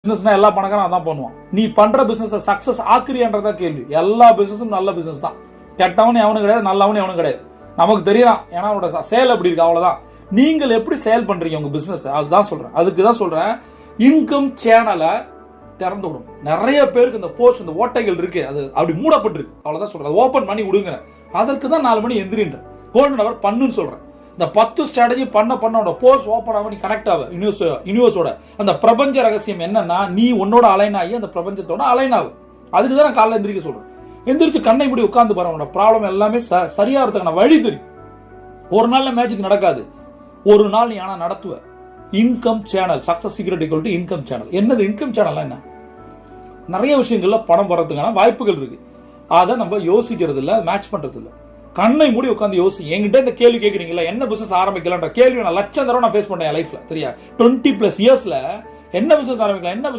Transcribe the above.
பிசினஸ்னா எல்லா பணக்காரன் அதான் பண்ணுவான். நீ பண்ற பிசினஸ் சக்சஸ் ஆக்குறியன்றதா கேள்வி. எல்லா பிசினஸும் நல்ல பிசினஸ் தான். கெட்டவனு எவனும் கிடையாது, நல்லவனு எவனும் கிடையாது. நமக்கு தெரியலாம், ஏன்னா அவனோட சேல் அப்படி இருக்கு, அவ்வளவுதான். நீங்கள் எப்படி சேல் பண்றீங்க உங்க பிசினஸ், அதுதான் சொல்றேன். அதுக்கு தான் சொல்றேன், இன்கம் சேனலை திறந்து விடும். நிறைய பேருக்கு இந்த போஸ்ட், இந்த ஓட்டைகள் இருக்கு, அது அப்படி மூடப்பட்டிருக்கு, அவ்வளவுதான் சொல்றேன். ஓபன் பண்ணி விடுங்க. அதற்கு தான் 4 மணி எந்திரின்ற கோல்டன் அவர் பண்ணுன்னு சொல்றேன். இந்த 10 ஸ்ட்ராட்டஜி பண்ண போர்ஸ் ஓப்பன் ஆக, நீ கனெக்ட் ஆக யூனிவர்ஸோட. அந்த பிரபஞ்ச ரகசியம் என்னன்னா, நீ உன்னோட அலைன் ஆகி அந்த பிரபஞ்சத்தோட அலைன் ஆகும். அதுக்கு தான் நான் காலைல எந்திரிக்க சொல்றேன். எந்திரிச்சு கண்ணை மூடி உட்கார்ந்து பாரு, உன்னோட ப்ராப்ளம் எல்லாமே சரியா இருக்கிறதுக்கான வழி தெரியும். ஒரு நாள்ல மேஜிக் நடக்காது, ஒரு நாள் நீ ஆனா நடத்துவ. Income channel success secret equal to income channel. என்னது இன்கம் சேனல்? என்ன நிறைய விஷயங்கள்ல பணம் வர்றதுக்கான வாய்ப்புகள் இருக்கு. அதை நம்ம யோசிக்கிறது இல்ல, மேட்ச் பண்றது இல்ல. கண்ணை மூடி உட்காந்து யோசி. என்கிட்ட இந்த கேள்வி கேட்கறீங்களா, என்ன பிசினஸ் ஆரம்பிக்கலான்ற கேள்வி நான் லட்சம் தடவை நான் ஃபேஸ் பண்ணேன் லைஃப்ல. சரியா, 20+ இயர்ஸ்ல என்ன பிசினஸ் ஆரம்பிக்கலாம், என்ன